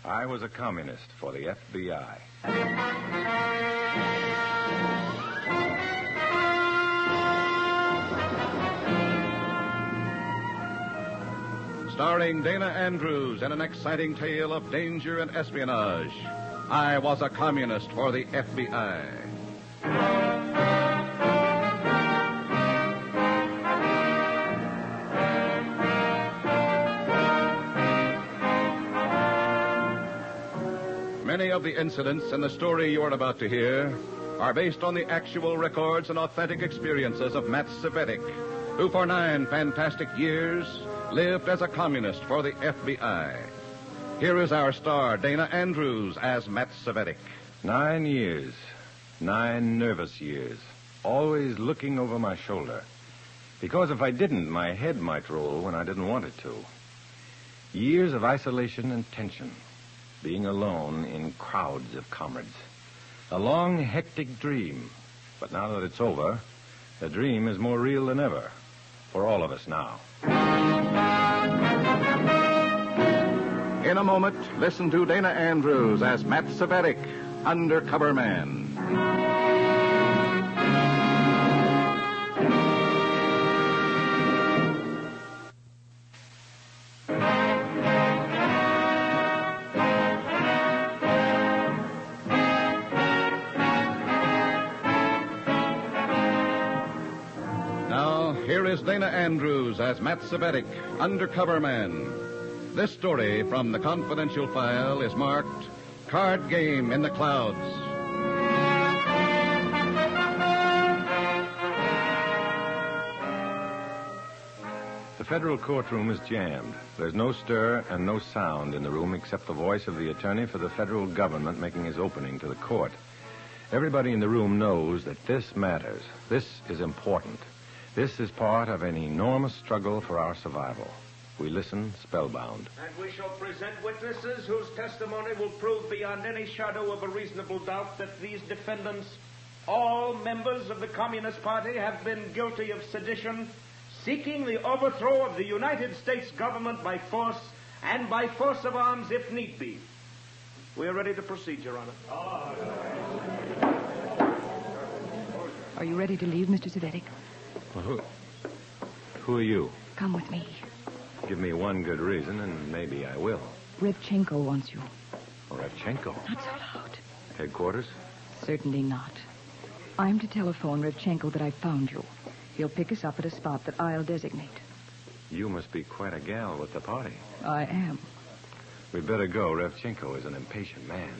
I was a communist for the FBI. Starring Dana Andrews in an exciting tale of danger and espionage. I was a communist for the FBI. Many of the incidents in the story you are about to hear are based on the actual records and authentic experiences of Matt Cvetic, who for 9 fantastic years lived as a communist for the FBI. Here is our star, Dana Andrews, as Matt Cvetic. 9 years. 9 nervous years. Always looking over my shoulder. Because if I didn't, my head might roll when I didn't want it to. Years of isolation and tension. Being alone in crowds of comrades. A long, hectic dream. But now that it's over, the dream is more real than ever. For all of us now. In a moment, listen to Dana Andrews as Matt Cvetic, undercover man. Here is Dana Andrews as Matt Cvetic, undercover man. This story from the confidential file is marked Card Game in the Clouds. The federal courtroom is jammed. There's no stir and no sound in the room except the voice of the attorney for the federal government making his opening to the court. Everybody in the room knows that this matters. This is important. This is part of an enormous struggle for our survival. We listen spellbound. And we shall present witnesses whose testimony will prove beyond any shadow of a reasonable doubt that these defendants, all members of the Communist Party, have been guilty of sedition, seeking the overthrow of the United States government by force, and by force of arms if need be. We are ready to proceed, Your Honor. Are you ready to leave, Mr. Cvetic? Well, who are you? Come with me. Give me one good reason, and maybe I will. Revchenko wants you. Revchenko? Not so loud. Headquarters? Certainly not. I'm to telephone Revchenko that I found you. He'll pick us up at a spot that I'll designate. You must be quite a gal with the party. I am. We'd better go. Revchenko is an impatient man.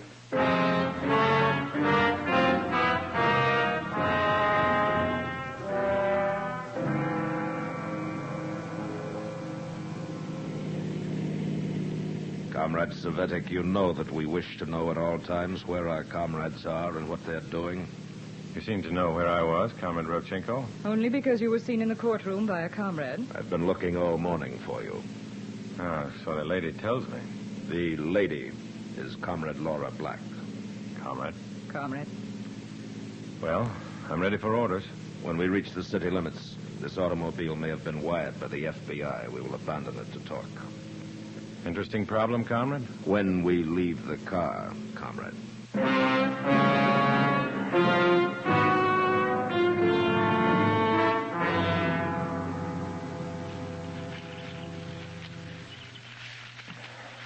Comrade Cvetic, you know that we wish to know at all times where our comrades are and what they're doing. You seem to know where I was, Comrade Revchenko. Only because you were seen in the courtroom by a comrade. I've been looking all morning for you. Ah, so the lady tells me. The lady is Comrade Laura Black. Comrade? Comrade. Well, I'm ready for orders. When we reach the city limits, this automobile may have been wired by the FBI. We will abandon it to talk. Interesting problem, Comrade? When we leave the car, Comrade.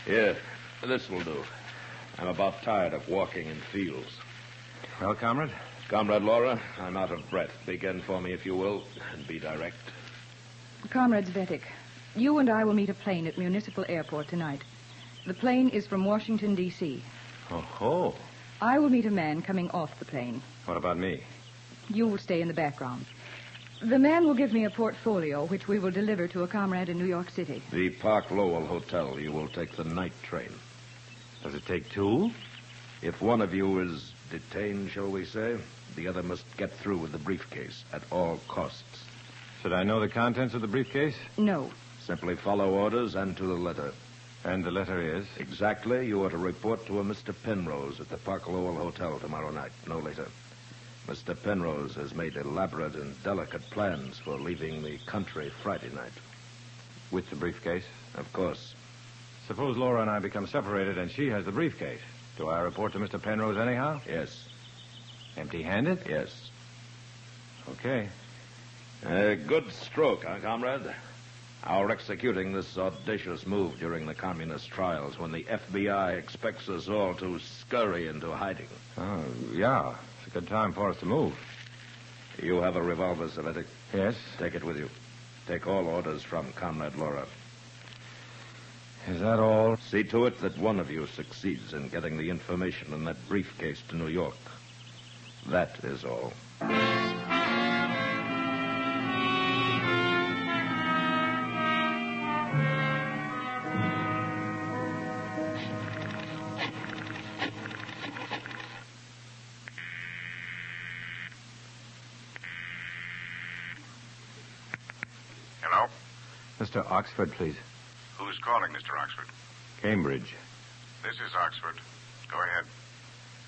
Here, this will do. I'm about tired of walking in fields. Well, Comrade? Comrade Laura, I'm out of breath. Begin for me, if you will, and be direct. Comrade Cvetic, you and I will meet a plane at Municipal Airport tonight. The plane is from Washington, D.C. Oh. I will meet a man coming off the plane. What about me? You will stay in the background. The man will give me a portfolio, which we will deliver to a comrade in New York City. The Park Lowell Hotel. You will take the night train. Does it take two? If one of you is detained, shall we say, the other must get through with the briefcase at all costs. Should I know the contents of the briefcase? No. Simply follow orders and to the letter. And the letter is? Exactly. You are to report to a Mr. Penrose at the Park Lowell Hotel tomorrow night, no later. Mr. Penrose has made elaborate and delicate plans for leaving the country Friday night. With the briefcase? Of course. suppose Laura and I become separated and she has the briefcase. Do I report to Mr. Penrose anyhow? Yes. Empty-handed? Yes. Okay. Good stroke, huh, comrade? Our executing this audacious move during the communist trials when the FBI expects us all to scurry into hiding. Oh, yeah. It's a good time for us to move. You have a revolver, Cvetic. Yes? Take it with you. Take all orders from Comrade Laura. Is that all? See to it that one of you succeeds in getting the information in that briefcase to New York. That is all. Hello? Mr. Oxford, please. Who's calling, Mr. Oxford? Cambridge. This is Oxford. Go ahead.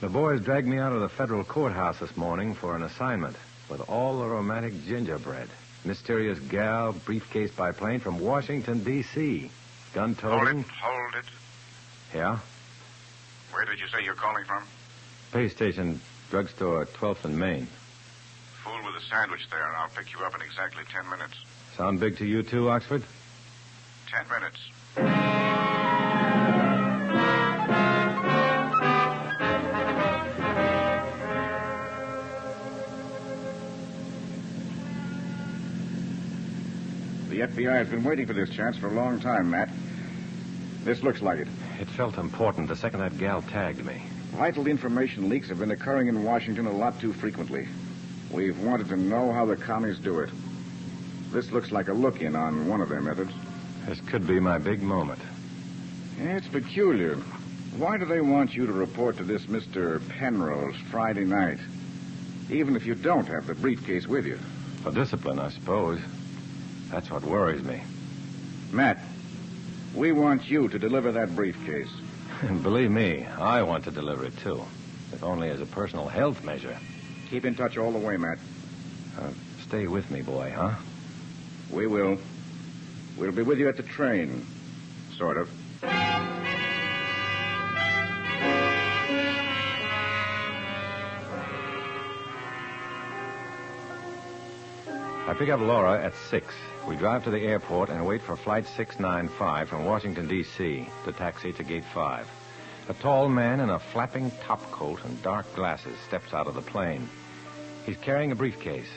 The boys dragged me out of the federal courthouse this morning for an assignment with all the romantic gingerbread. Mysterious gal, briefcase by plane from Washington, D.C. Gun toting. Hold it. Yeah? Where did you say you're calling from? Pay station, drugstore, 12th and Main. Fool with a sandwich there, and I'll pick you up in exactly 10 minutes. Sound big to you too, Oxford? 10 minutes. The FBI has been waiting for this chance for a long time, Matt. This looks like it. It felt important the second that gal tagged me. Vital information leaks have been occurring in Washington a lot too frequently. We've wanted to know how the commies do it. This looks like a look-in on one of their methods. This could be my big moment. It's peculiar. Why do they want you to report to this Mr. Penrose Friday night, even if you don't have the briefcase with you? For discipline, I suppose. That's what worries me. Matt, we want you to deliver that briefcase. And believe me, I want to deliver it, too. If only as a personal health measure. Keep in touch all the way, Matt. Stay with me, boy, huh? We will. We'll be with you at the train. Sort of. I pick up Laura at 6. We drive to the airport and wait for Flight 695 from Washington, D.C. to taxi to Gate 5. A tall man in a flapping topcoat and dark glasses steps out of the plane. He's carrying a briefcase.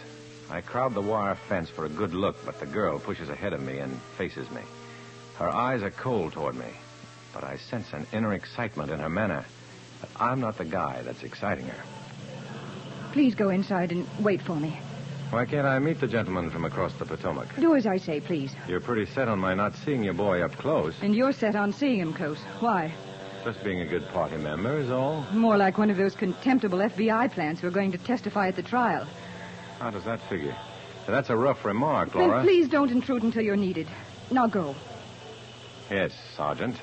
I crowd the wire fence for a good look, but the girl pushes ahead of me and faces me. Her eyes are cold toward me, but I sense an inner excitement in her manner. But I'm not the guy that's exciting her. Please go inside and wait for me. Why can't I meet the gentleman from across the Potomac? Do as I say, please. You're pretty set on my not seeing your boy up close. And you're set on seeing him close. Why? Just being a good party member is all. More like one of those contemptible FBI plants who are going to testify at the trial. How does that figure? That's a rough remark, Laura. Then please don't intrude until you're needed. Now go. Yes, Sergeant.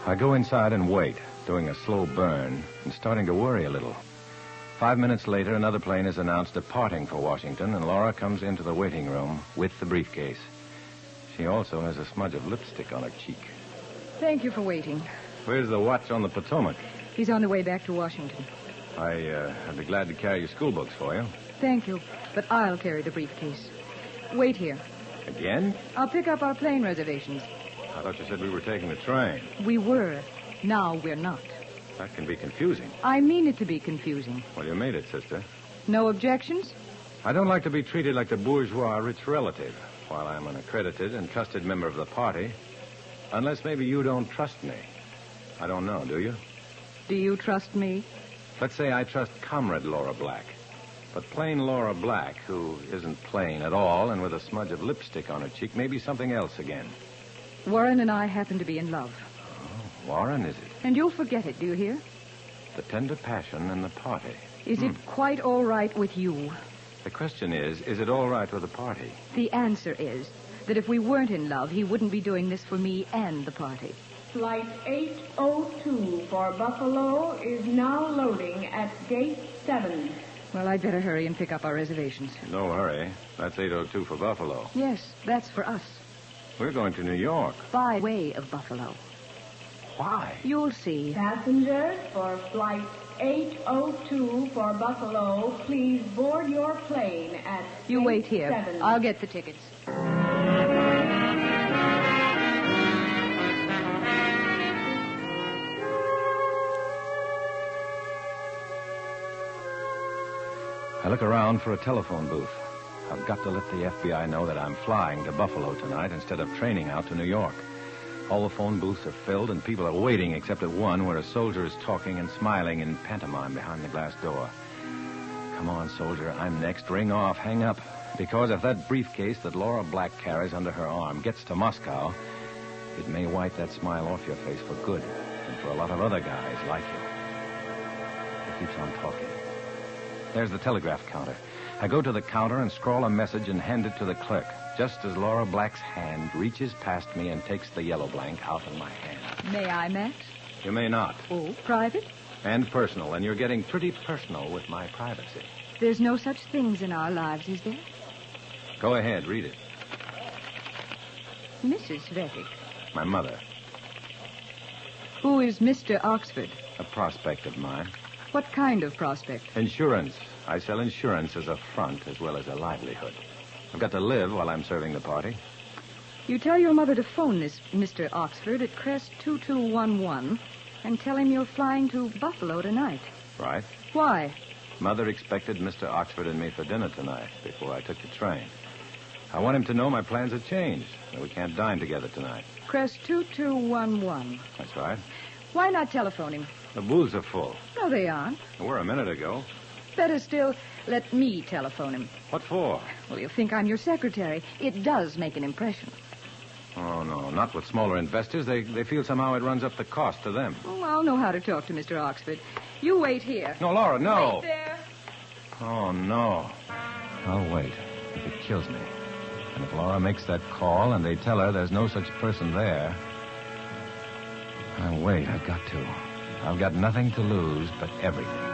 I go inside and wait, doing a slow burn and starting to worry a little. 5 minutes later, another plane is announced departing for Washington, and Laura comes into the waiting room with the briefcase. She also has a smudge of lipstick on her cheek. Thank you for waiting. Where's the watch on the Potomac? He's on the way back to Washington. I'd be glad to carry your school books for you. Thank you, but I'll carry the briefcase. Wait here. Again? I'll pick up our plane reservations. I thought you said we were taking the train. We were. Now we're not. That can be confusing. I mean it to be confusing. Well, you made it, sister. No objections? I don't like to be treated like the bourgeois rich relative while I'm an accredited and trusted member of the party. Unless maybe you don't trust me. I don't know, do you? Do you trust me? Let's say I trust Comrade Laura Black. But plain Laura Black, who isn't plain at all and with a smudge of lipstick on her cheek, may be something else again. Warren and I happen to be in love. Oh, Warren, is it? And you'll forget it, do you hear? The tender passion and the party. Is it quite all right with you? The question is it all right with the party? The answer is that if we weren't in love, he wouldn't be doing this for me and the party. Flight 802 for Buffalo is now loading at Gate 7. Well, I'd better hurry and pick up our reservations. No hurry. That's 8:02 for Buffalo. Yes, that's for us. We're going to New York. By way of Buffalo. Why? You'll see. Passengers for flight 802 for Buffalo, please board your plane at You wait here. 7. I'll get the tickets. I look around for a telephone booth. I've got to let the FBI know that I'm flying to Buffalo tonight instead of training out to New York. All the phone booths are filled and people are waiting except at one where a soldier is talking and smiling in pantomime behind the glass door. Come on, soldier. I'm next. Ring off. Hang up. Because if that briefcase that Laura Black carries under her arm gets to Moscow, it may wipe that smile off your face for good and for a lot of other guys like you. He keeps on talking. There's the telegraph counter. I go to the counter and scrawl a message and hand it to the clerk, just as Laura Black's hand reaches past me and takes the yellow blank out of my hand. May I, Max? You may not. Oh, private? And personal, and you're getting pretty personal with my privacy. There's no such things in our lives, is there? Go ahead, read it. Mrs. Cvetic. My mother. Who is Mr. Oxford? A prospect of mine. What kind of prospect? Insurance. I sell insurance as a front as well as a livelihood. I've got to live while I'm serving the party. You tell your mother to phone this Mr. Oxford at Crest 2211 and tell him you're flying to Buffalo tonight. Right. Why? Mother expected Mr. Oxford and me for dinner tonight before I took the train. I want him to know my plans have changed, and we can't dine together tonight. Crest 2211. That's right. Why not telephone him? The booths are full. No, they aren't. They were a minute ago. Better still, let me telephone him. What for? Well, you'll think I'm your secretary. It does make an impression. Oh, no, not with smaller investors. They feel somehow it runs up the cost to them. Oh, I'll know how to talk to Mr. Oxford. You wait here. No, Laura, no. Wait there. Oh, no. I'll wait. If it kills me. And if Laura makes that call and they tell her there's no such person there, I'll wait. I've got to. I've got nothing to lose but everything.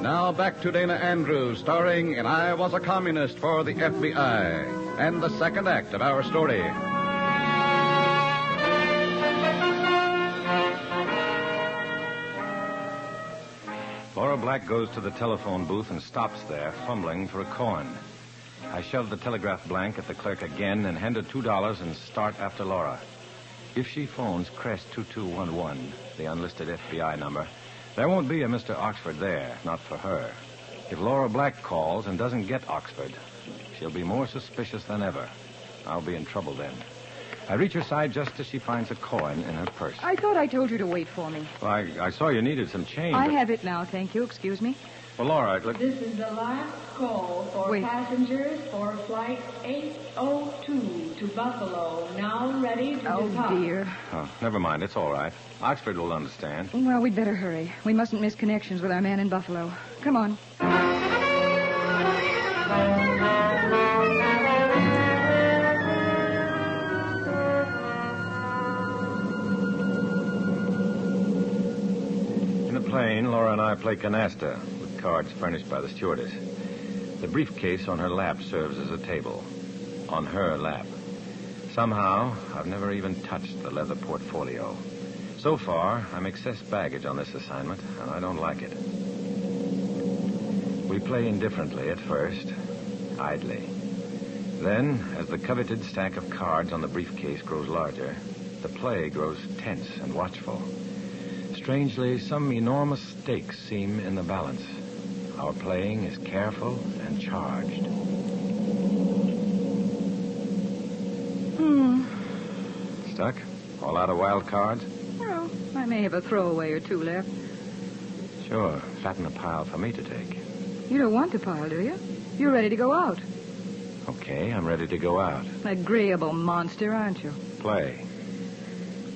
Now back to Dana Andrews, starring in I Was a Communist for the FBI, and the second act of our story. Laura Black goes to the telephone booth and stops there, fumbling for a coin. I shove the telegraph blank at the clerk again and hand her $2 and start after Laura. If she phones Crest 2211, the unlisted FBI number, there won't be a Mr. Oxford there, not for her. If Laura Black calls and doesn't get Oxford, she'll be more suspicious than ever. I'll be in trouble then. I reach her side just as she finds a coin in her purse. I thought I told you to wait for me. Well, I saw you needed some change. I have it now, thank you. Excuse me. Well, Laura, look... This is the last call for Wait. passengers for flight 802 to Buffalo, now ready to Oh, depart. dear. Oh, never mind. It's all right. Oxford will understand. Well, we'd better hurry. We mustn't miss connections with our man in Buffalo. Come on. In the plane, Laura and I play canasta with cards furnished by the stewardess. The briefcase on her lap serves as a table. On her lap. Somehow, I've never even touched the leather portfolio. So far, I'm excess baggage on this assignment, and I don't like it. We play indifferently at first, idly. Then, as the coveted stack of cards on the briefcase grows larger, the play grows tense and watchful. Strangely, some enormous stakes seem in the balance. Our playing is careful and charged. Stuck? All out of wild cards? Well, I may have a throwaway or two left. Sure. Fatten a pile for me to take. You don't want the pile, do you? You're ready to go out. Okay, I'm ready to go out. Agreeable monster, aren't you? Play.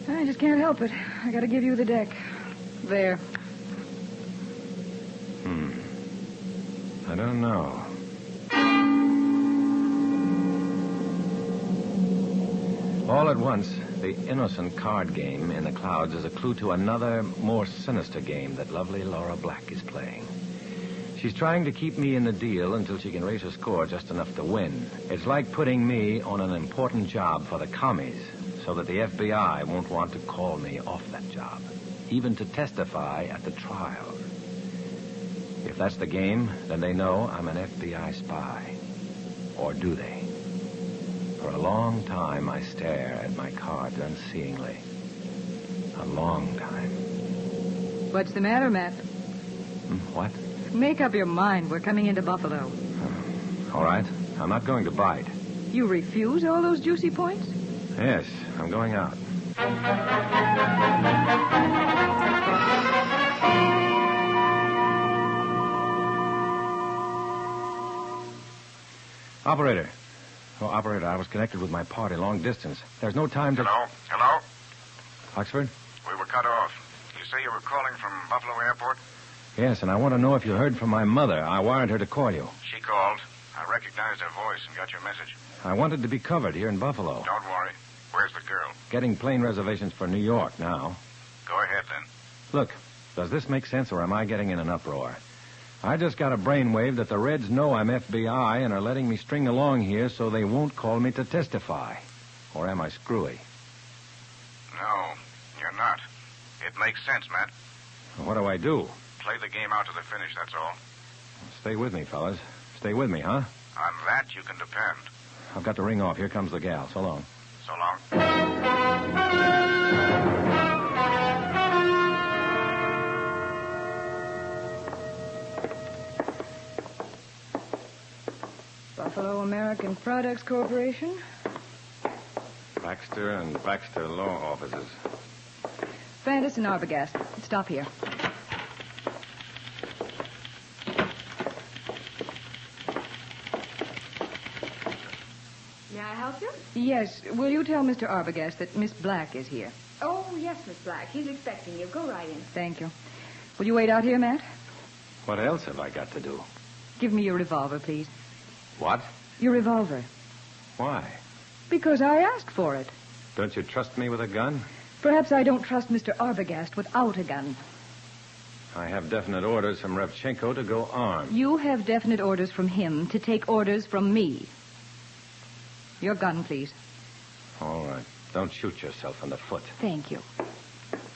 I just can't help it. I gotta give you the deck. There. I don't know. All at once, the innocent card game in the clouds is a clue to another, more sinister game that lovely Laura Black is playing. She's trying to keep me in the deal until she can raise her score just enough to win. It's like putting me on an important job for the commies so that the FBI won't want to call me off that job, even to testify at the trial. If that's the game, then they know I'm an FBI spy. Or do they? For a long time, I stare at my cards unseeingly. A long time. What's the matter, Matt? What? Make up your mind. We're coming into Buffalo. All right. I'm not going to bite. You refuse all those juicy points? Yes, I'm going out. Operator. Oh, operator, I was connected with my party long distance. There's no time to... Hello? Oxford? We were cut off. You say you were calling from Buffalo Airport? Yes, and I want to know if you heard from my mother. I wired her to call you. She called. I recognized her voice and got your message. I wanted to be covered here in Buffalo. Don't worry. Where's the girl? Getting plane reservations for New York now. Go ahead, then. Look, does this make sense, or am I getting in an uproar? I just got a brainwave that the Reds know I'm FBI and are letting me string along here so they won't call me to testify. Or am I screwy? No, you're not. It makes sense, Matt. What do I do? Play the game out to the finish, that's all. Stay with me, fellas. Stay with me, huh? On that, you can depend. I've got to ring off. Here comes the gal. So long. So long. Buffalo American Products Corporation. Baxter and Baxter Law Offices. Fantis and Arbogast. Stop here. May I help you? Yes. Will you tell Mr. Arbogast that Miss Black is here? Oh, yes, Miss Black. He's expecting you. Go right in. Thank you. Will you wait out here, Matt? What else have I got to do? Give me your revolver, please. What? Your revolver. Why? Because I asked for it. Don't you trust me with a gun? Perhaps I don't trust Mr. Arbogast without a gun. I have definite orders from Revchenko to go armed. You have definite orders from him to take orders from me. Your gun, please. All right. Don't shoot yourself in the foot. Thank you.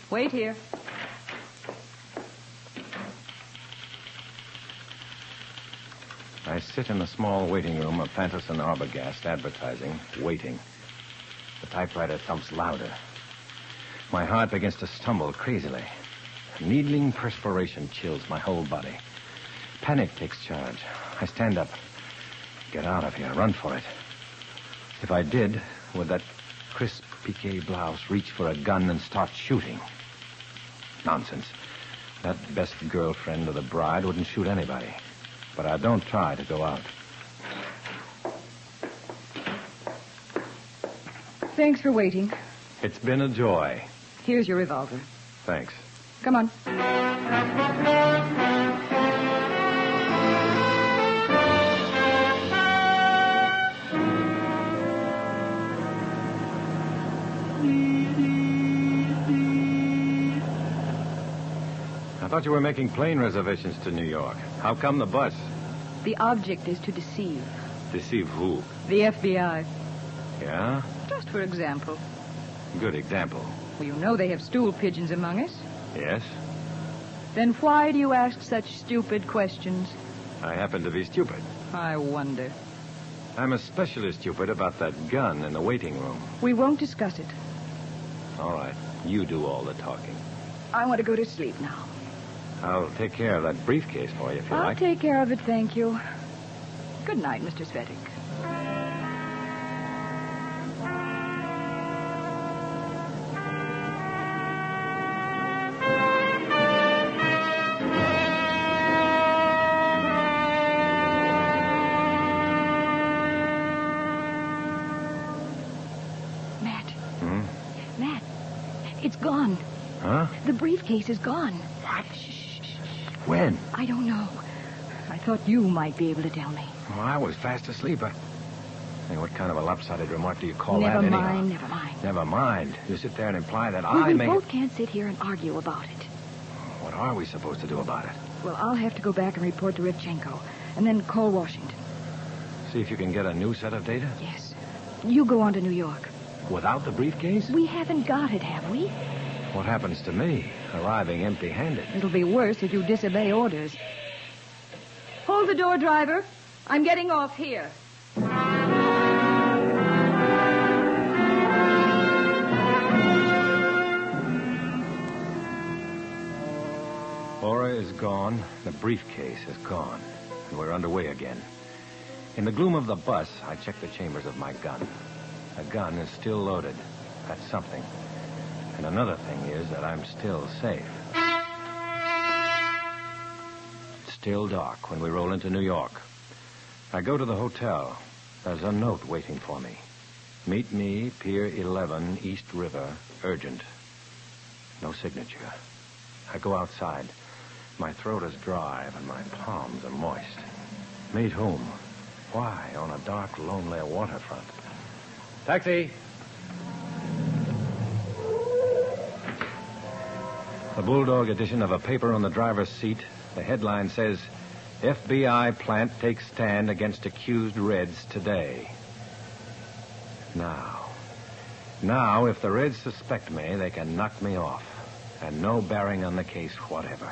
Wait here. I sit in the small waiting room of Fantis and Arbogast advertising, waiting. The typewriter thumps louder. My heart begins to stumble crazily. Needling perspiration chills my whole body. Panic takes charge. I stand up. Get out of here. Run for it. If I did, would that crisp piqué blouse reach for a gun and start shooting? Nonsense. That best girlfriend of the bride wouldn't shoot anybody. But I don't try to go out. Thanks for waiting. It's been a joy. Here's your revolver. Thanks. Come on. I thought you were making plane reservations to New York. How come the bus? The object is to deceive. Deceive who? The FBI. Yeah? Just for example. Good example. Well, you know they have stool pigeons among us. Yes? Then why do you ask such stupid questions? I happen to be stupid. I wonder. I'm especially stupid about that gun in the waiting room. We won't discuss it. All right. You do all the talking. I want to go to sleep now. I'll take care of that briefcase for you if you I'll like. take care of it, thank you. Good night, Mr. Cvetic. It's gone. Huh? The briefcase is gone. What? When? I don't know. I thought you might be able to tell me. Oh, I was fast asleep. Hey, what kind of a lopsided remark do you call Never that anyhow? mind, never mind. Never mind. You sit there and imply that Well, I we may... both can't sit here and argue about it. What are we supposed to do about it? Well, I'll have to go back and report to Rivchenko, and then call Washington. See if you can get a new set of data? Yes. You go on to New York. Without the briefcase? We haven't got it, have we? What happens to me, arriving empty-handed? It'll be worse if you disobey orders. Hold the door, driver. I'm getting off here. Laura is gone. The briefcase is gone. And we're underway again. In the gloom of the bus, I check the chambers of my gun. The gun is still loaded. That's something. And another thing is that I'm still safe. It's still dark when we roll into New York. I go to the hotel. There's a note waiting for me. Meet me, Pier 11, East River, urgent. No signature. I go outside. My throat is dry and my palms are moist. Meet whom? Why, on a dark, lonely waterfront? Taxi! The bulldog edition of a paper on the driver's seat. The headline says, FBI plant takes stand against accused Reds today. Now, if the Reds suspect me, they can knock me off. And no bearing on the case whatever.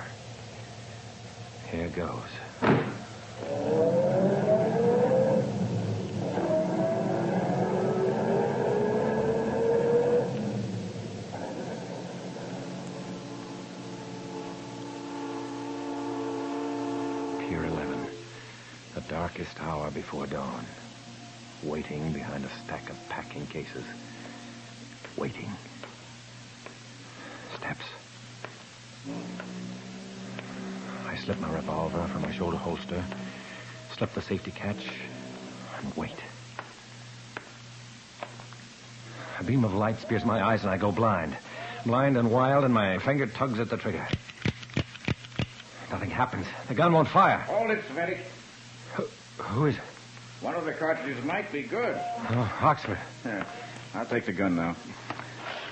Here goes. Pier 11. The darkest hour before dawn. Waiting behind a stack of packing cases. Waiting. Steps. I slip my revolver from my shoulder holster, slip the safety catch, and wait. A beam of light spears my eyes and I go blind. Blind and wild, and my finger tugs at the trigger. Nothing happens. The gun won't fire. Hold it, Cvetic. Who is it? One of the cartridges might be good. Oh, Oxford. Yeah, I'll take the gun now.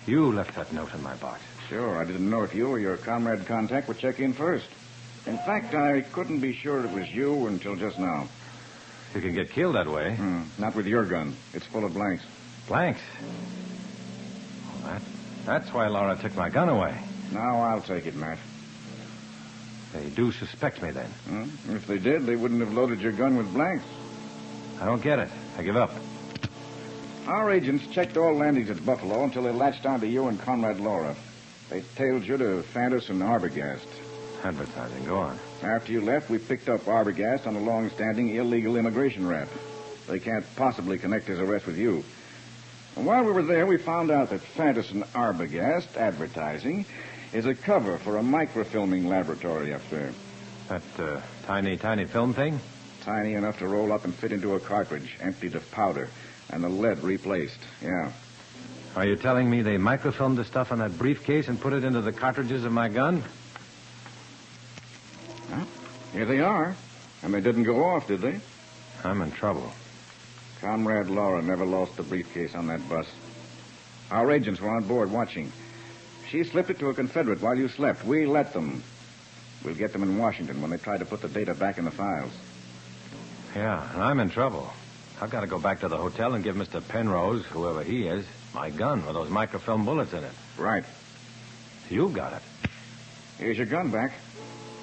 You left that note in my box. Sure, I didn't know if you or your comrade contact would check in first. In fact, I couldn't be sure it was you until just now. You can get killed that way. Not with your gun. It's full of blanks. Blanks? Well, that's why Laura took my gun away. Now I'll take it, Matt. They do suspect me, then. If they did, they wouldn't have loaded your gun with blanks. I don't get it. I give up. Our agents checked all landings at Buffalo until they latched onto you and Comrade Laura. They tailed you to Fantis and Arbogast. Advertising. Go on. After you left, we picked up Arbogast on a long-standing illegal immigration rap. They can't possibly connect his arrest with you. And while we were there, we found out that Fantis and Arbogast advertising is a cover for a microfilming laboratory up there. That tiny film thing? Tiny enough to roll up and fit into a cartridge, emptied of powder, and the lead replaced. Yeah. Are you telling me they microfilmed the stuff in that briefcase and put it into the cartridges of my gun? Well, here they are. And they didn't go off, did they? I'm in trouble. Comrade Laura never lost the briefcase on that bus. Our agents were on board watching. She slipped it to a Confederate while you slept. We let them. We'll get them in Washington when they try to put the data back in the files. Yeah, and I'm in trouble. I've got to go back to the hotel and give Mr. Penrose, whoever he is, my gun with those microfilm bullets in it. Right. You got it. Here's your gun back.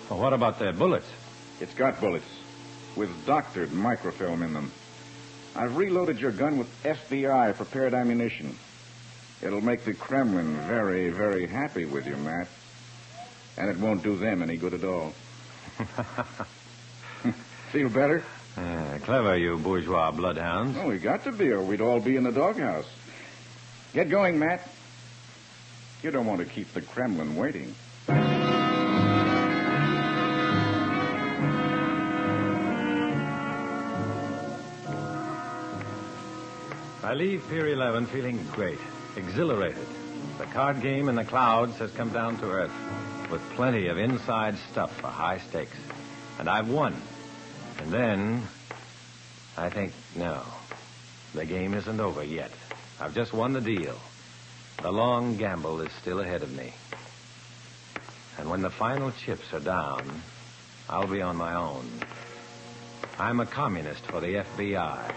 Well, what about the bullets? It's got bullets with doctored microfilm in them. I've reloaded your gun with FBI prepared ammunition. It'll make the Kremlin very, very happy with you, Matt. And it won't do them any good at all. Feel better? Clever, you bourgeois bloodhounds. Oh, we got to be, or we'd all be in the doghouse. Get going, Matt. You don't want to keep the Kremlin waiting. I leave Pier 11 feeling great, exhilarated. The card game in the clouds has come down to earth with plenty of inside stuff for high stakes. And I've won. And then, I think, no, the game isn't over yet. I've just won the deal. The long gamble is still ahead of me. And when the final chips are down, I'll be on my own. I'm a communist for the FBI.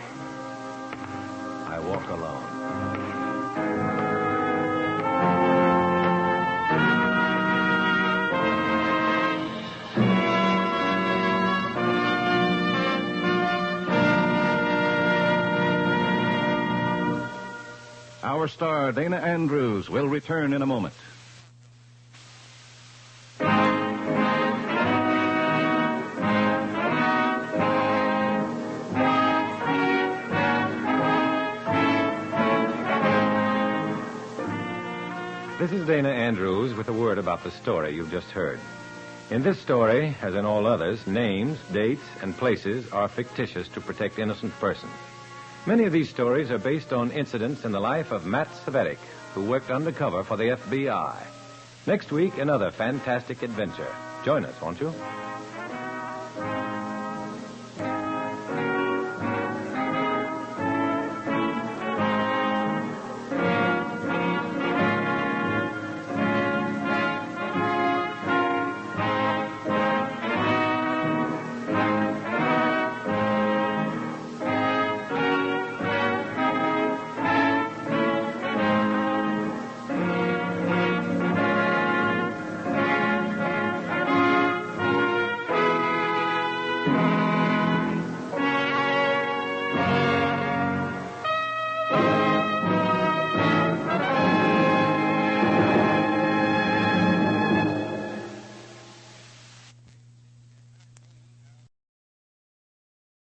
I walk alone. Our star, Dana Andrews, will return in a moment. This is Dana Andrews with a word about the story you've just heard. In this story, as in all others, names, dates, and places are fictitious to protect innocent persons. Many of these stories are based on incidents in the life of Matt Cvetic, who worked undercover for the FBI. Next week, another fantastic adventure. Join us, won't you?